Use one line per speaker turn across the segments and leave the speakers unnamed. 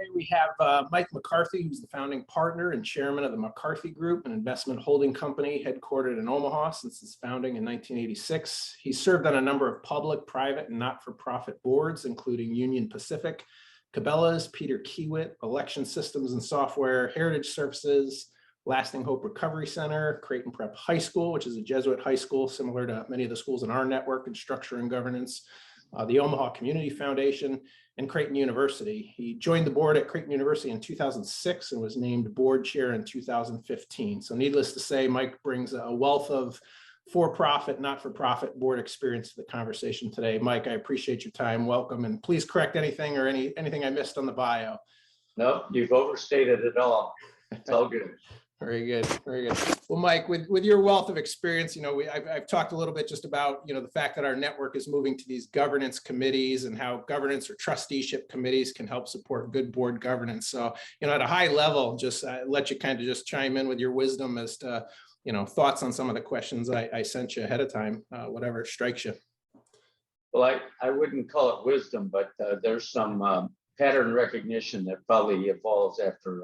Today we have Mike McCarthy, who's the founding partner and chairman of the McCarthy Group, an investment holding company headquartered in Omaha since its founding in 1986. He's served on a number of public, private, and not-for-profit boards, including Union Pacific, Cabela's, Peter Kiewit, Election Systems and Software, Heritage Services, Lasting Hope Recovery Center, Creighton Prep High School, which is a Jesuit high school similar to many of the schools in our network in structure and governance, the Omaha Community Foundation, and Creighton University. He joined the board at Creighton University in 2006 and was named board chair in 2015. So needless to say, Mike brings a wealth of for-profit, not-for-profit board experience to the conversation today. Mike, I appreciate your time. Welcome, and please correct anything or anything I missed on the bio.
No, you've overstated it all. It's all good.
Very good, very good. Well, Mike, with your wealth of experience, I've talked a little bit just about, the fact that our network is moving to these governance committees and how governance or trusteeship committees can help support good board governance. So, at a high level, just let you kind of just chime in with your wisdom as to, thoughts on some of the questions I sent you ahead of time, whatever strikes you.
Well, I wouldn't call it wisdom, but there's some pattern recognition that probably evolves after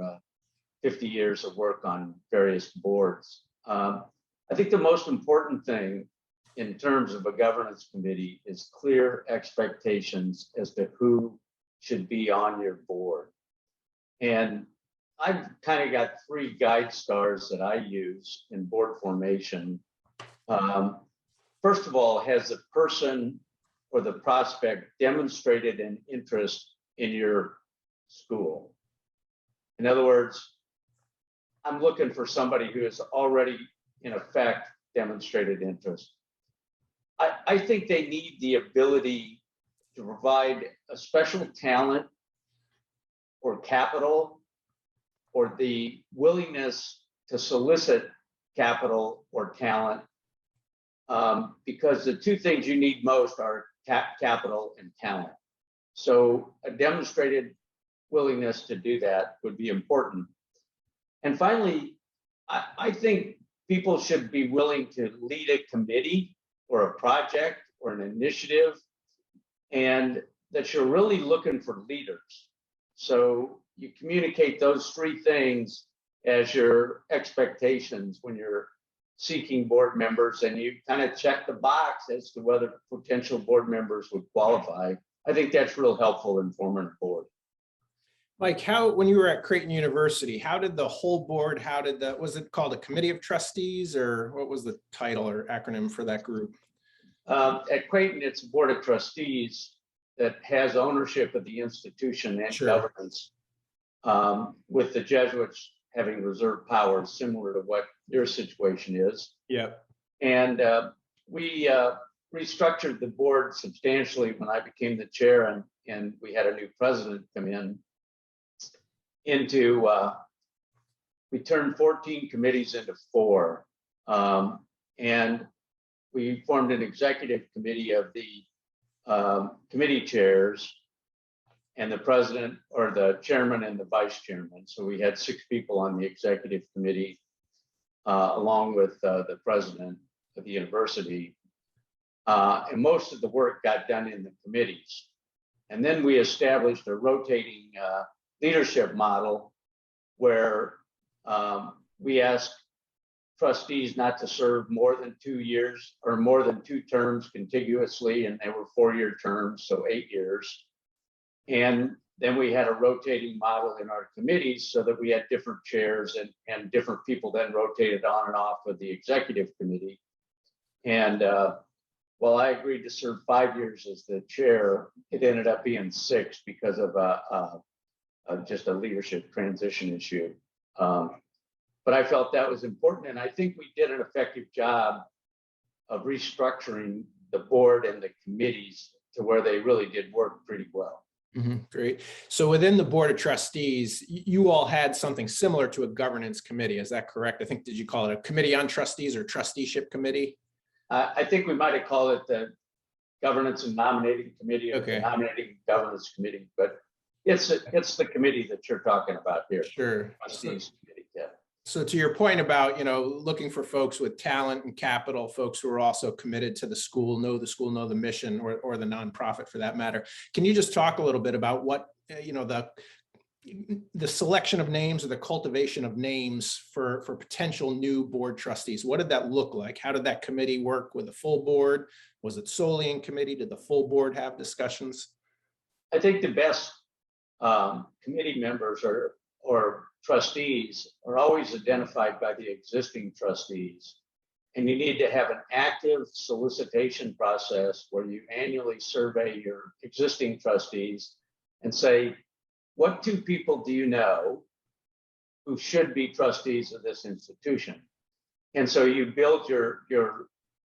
50 years of work on various boards. I think the most important thing in terms of a governance committee is clear expectations as to who should be on your board. And I've kind of got three guide stars that I use in board formation. First of all, has the person or the prospect demonstrated an interest in your school? In other words, I'm looking for somebody who has already, in effect, demonstrated interest. I think they need the ability to provide a special talent or capital or the willingness to solicit capital or talent, because the two things you need most are capital and talent. So a demonstrated willingness to do that would be important. And finally, I think people should be willing to lead a committee or a project or an initiative, and that you're really looking for leaders. So you communicate those three things as your expectations when you're seeking board members, and you kind of check the box as to whether potential board members would qualify. I think that's real helpful in forming a board.
Mike, when you were at Creighton University, how did the whole board, was it called a committee of trustees, or what was the title or acronym for that group?
At Creighton, it's a board of trustees that has ownership of the institution and governance, with the Jesuits having reserved powers similar to what your situation is.
Yeah. And
we restructured the board substantially when I became the chair, and we had a new president come in. We turned 14 committees into 4, and we formed an executive committee of the committee chairs and the president or the chairman and the vice chairman. So we had 6 people on the executive committee, along with the president of the university, and most of the work got done in the committees. And then we established a rotating leadership model where we ask trustees not to serve more than 2 years or more than 2 terms contiguously, and they were 4-year terms, so 8 years. And then we had a rotating model in our committees so that we had different chairs, and different people then rotated on and off of the executive committee. And while I agreed to serve 5 years as the chair, it ended up being 6 because of just a leadership transition issue. But I felt that was important, and I think we did an effective job of restructuring the board and the committees to where they really did work pretty well.
Mm-hmm. Great. So within the board of trustees, you all had something similar to a governance committee. Is that correct? I think, did you call it a committee on trustees or trusteeship committee?
I think we might have called it the governance and nominating committee, or the nominating governance committee, but it's the committee that you're talking about here.
Sure.
Trustees committee, yeah.
So to your point about, looking for folks with talent and capital, folks who are also committed to the school, know the mission, or the nonprofit for that matter. Can you just talk a little bit about what, the selection of names or the cultivation of names for potential new board trustees. What did that look like? How did that committee work with the full board? Was it solely in committee? Did the full board have discussions?
I think the best committee members or trustees are always identified by the existing trustees. And you need to have an active solicitation process where you annually survey your existing trustees and say, what two people do you know who should be trustees of this institution? And so you build your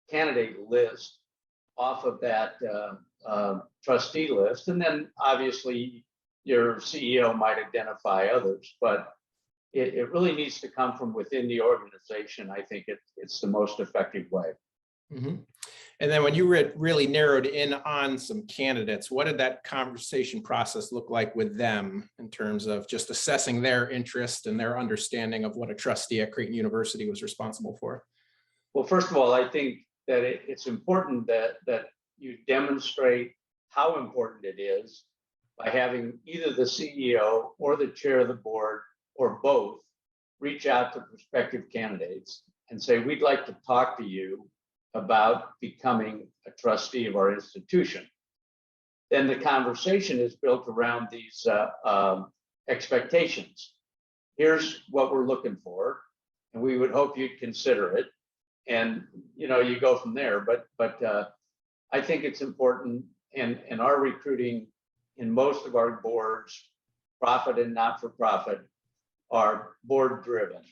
candidate list off of that trustee list. And then obviously your CEO might identify others, but it really needs to come from within the organization. I think it's the most effective way.
Mm-hmm. And then when you really narrowed in on some candidates, what did that conversation process look like with them in terms of just assessing their interest and their understanding of what a trustee at Creighton University was responsible for?
Well, first of all, I think that it's important that you demonstrate how important it is by having either the CEO or the chair of the board or both reach out to prospective candidates and say, we'd like to talk to you about becoming a trustee of our institution. Then the conversation is built around these expectations. Here's what we're looking for, and we would hope you'd consider it. And you go from there. But I think it's important in our recruiting in most of our boards, profit and not-for-profit, are board driven,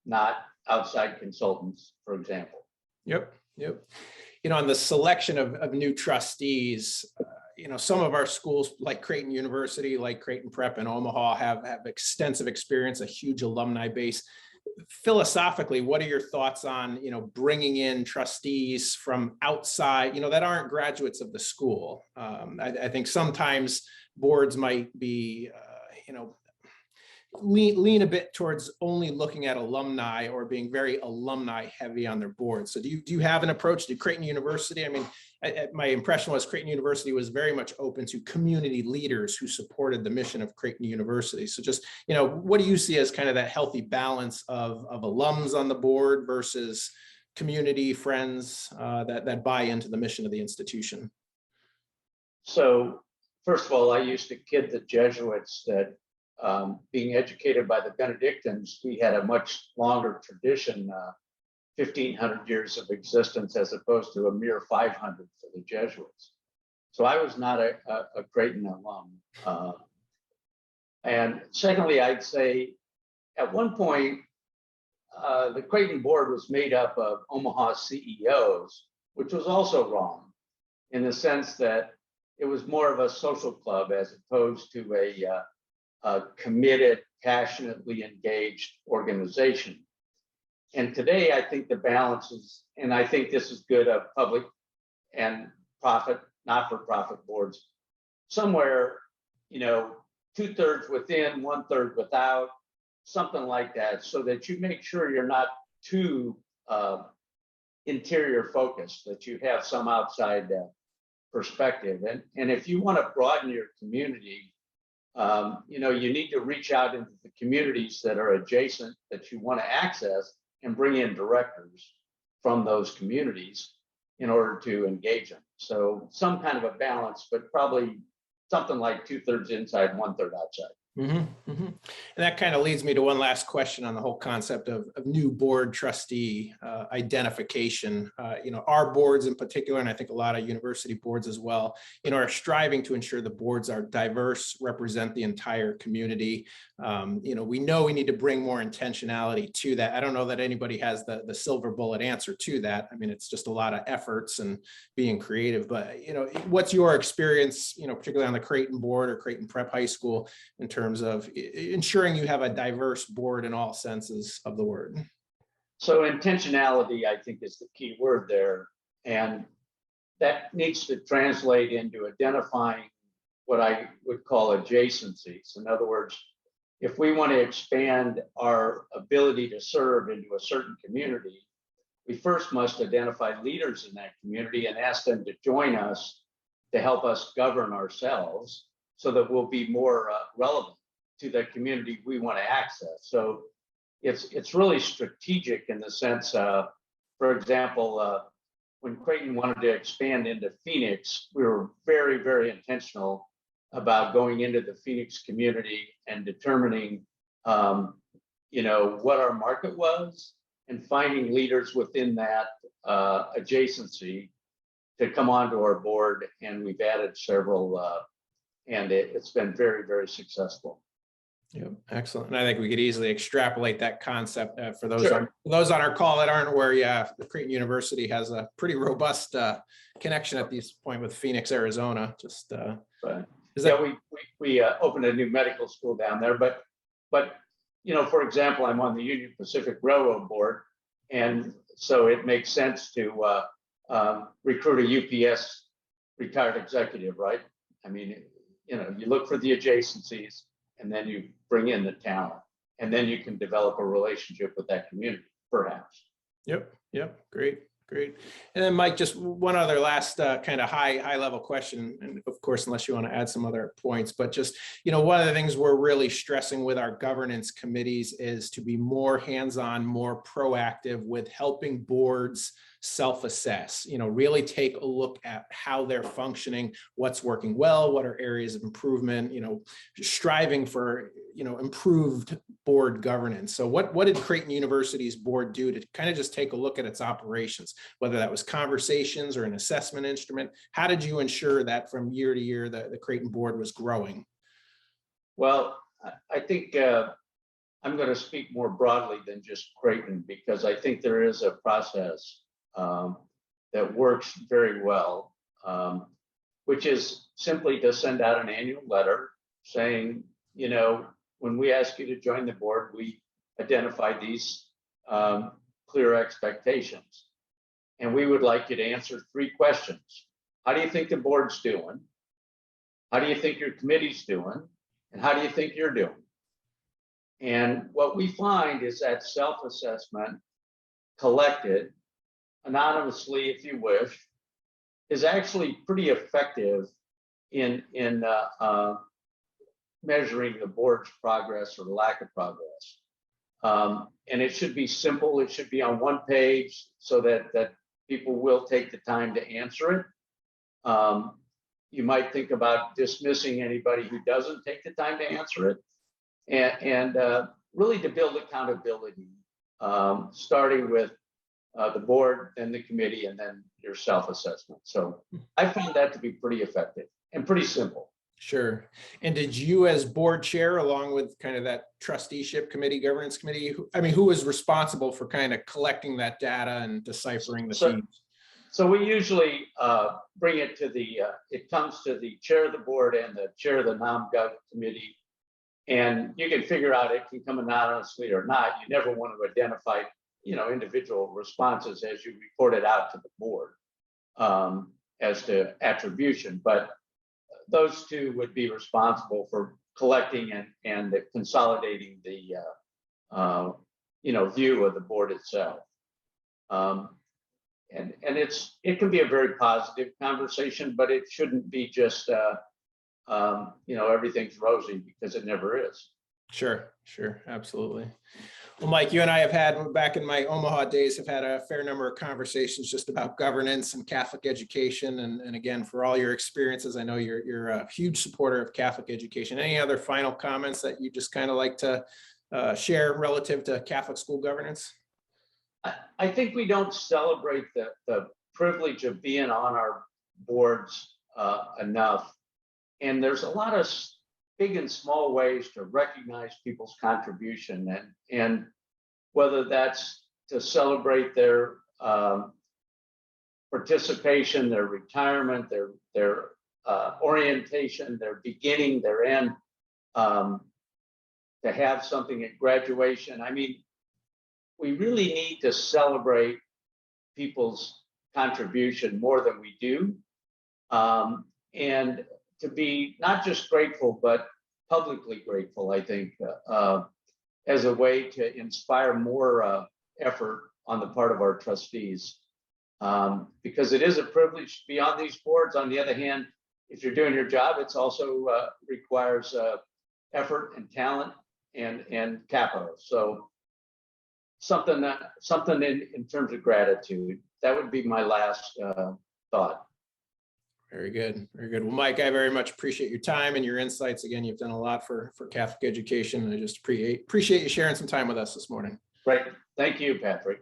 not outside consultants, for example.
Yep. On the selection of new trustees, some of our schools like Creighton University, like Creighton Prep in Omaha have extensive experience, a huge alumni base. Philosophically, what are your thoughts on, bringing in trustees from outside, that aren't graduates of the school? I think sometimes boards might be, lean a bit towards only looking at alumni or being very alumni heavy on their board. So do you have an approach to Creighton University? I mean, my impression was Creighton University was very much open to community leaders who supported the mission of Creighton University. So just, what do you see as kind of that healthy balance of alums on the board versus community friends that buy into the mission of the institution?
So first of all, I used to kid the Jesuits that being educated by the Benedictines, we had a much longer tradition, 1,500 years of existence, as opposed to a mere 500 for the Jesuits. So I was not a Creighton alum. And secondly, I'd say at one point, the Creighton board was made up of Omaha CEOs, which was also wrong in the sense that it was more of a social club as opposed to a committed, passionately engaged organization. And today, I think the balance is, and I think this is good of public and profit, not-for-profit boards, somewhere, 2/3 within, 1/3 without, something like that, so that you make sure you're not too interior focused, that you have some outside perspective. And if you want to broaden your community, you need to reach out into the communities that are adjacent that you want to access and bring in directors from those communities in order to engage them. So some kind of a balance, but probably something like 2/3 inside, 1/3 outside.
Mm-hmm, mm-hmm. And that kind of leads me to one last question on the whole concept of new board trustee identification. Our boards in particular, and I think a lot of university boards as well, are striving to ensure the boards are diverse, represent the entire community. We know we need to bring more intentionality to that. I don't know that anybody has the silver bullet answer to that. I mean, it's just a lot of efforts and being creative. But what's your experience, particularly on the Creighton board or Creighton Prep High School, in terms of ensuring you have a diverse board in all senses of the word?
So intentionality, I think, is the key word there. And that needs to translate into identifying what I would call adjacencies. In other words, if we want to expand our ability to serve into a certain community, we first must identify leaders in that community and ask them to join us to help us govern ourselves. so that we'll be more relevant to the community we want to access. So it's really strategic in the sense, for example, when Creighton wanted to expand into Phoenix, we were very, very intentional about going into the Phoenix community and determining, what our market was and finding leaders within that adjacency to come onto our board. And we've added several, and it's been very, very successful.
Yeah, excellent. And I think we could easily extrapolate that concept for those
Sure.
on our call that aren't aware. Yeah, the Creighton University has a pretty robust connection at this point with Phoenix, Arizona. Just
Right.
is that
we opened a new medical school down there, but for example, I'm on the Union Pacific Railroad board, and so it makes sense to recruit a UPS retired executive, right? I mean, you look for the adjacencies, and then you bring in the talent, and then you can develop a relationship with that community, perhaps.
Yep. Great. And then Mike, just one other last kind of high level question. And of course, unless you want to add some other points, but just, one of the things we're really stressing with our governance committees is to be more hands-on, more proactive with helping boards self-assess, really take a look at how they're functioning, what's working well, what are areas of improvement, striving for, improved board governance. So what did Creighton University's board do to kind of just take a look at its operations, whether that was conversations or an assessment instrument? How did you ensure that from year to year the Creighton board was growing?
Well, I think I'm going to speak more broadly than just Creighton, because I think there is a process that works very well, which is simply to send out an annual letter saying, when we ask you to join the board, we identify these clear expectations. And we would like you to answer 3 questions. How do you think the board's doing? How do you think your committee's doing? And how do you think you're doing? And what we find is that self-assessment collected anonymously, if you wish, is actually pretty effective in measuring the board's progress or lack of progress. And it should be simple. It should be on one page so that people will take the time to answer it. You might think about dismissing anybody who doesn't take the time to answer it, and really to build accountability, starting with the board, then the committee, and then your self-assessment. So I found that to be pretty effective and pretty simple.
Sure. And did you, as board chair, along with kind of that trusteeship committee, governance committee, who was responsible for kind of collecting that data and deciphering the themes?
So we usually bring it to it comes to the chair of the board and the chair of the nom-gov committee. And you can figure out it can come anonymously or not. You never want to identify individual responses as you report it out to the board as to attribution, but those 2 would be responsible for collecting and consolidating the view of the board itself. And it can be a very positive conversation, but it shouldn't be just everything's rosy, because it never is. Sure,
absolutely. Well, Mike, you and I have had, back in my Omaha days, have had a fair number of conversations just about governance and Catholic education. And again, for all your experiences, I know you're a huge supporter of Catholic education. Any other final comments that you just kind of like to share relative to Catholic school governance?
I think we don't celebrate the privilege of being on our boards enough. And there's a lot of big and small ways to recognize people's contribution, and whether that's to celebrate their participation, their retirement, their orientation, their beginning, their end, to have something at graduation. I mean, we really need to celebrate people's contribution more than we do, and to be not just grateful, but publicly grateful, I think, as a way to inspire more effort on the part of our trustees. Because it is a privilege to be on these boards. On the other hand, if you're doing your job, it's also requires effort and talent and capital. So something in terms of gratitude. That would be my last thought.
Very good. Very good. Well, Mike, I very much appreciate your time and your insights. Again, you've done a lot for Catholic education, and I just appreciate you sharing some time with us this morning.
Great. Thank you, Patrick.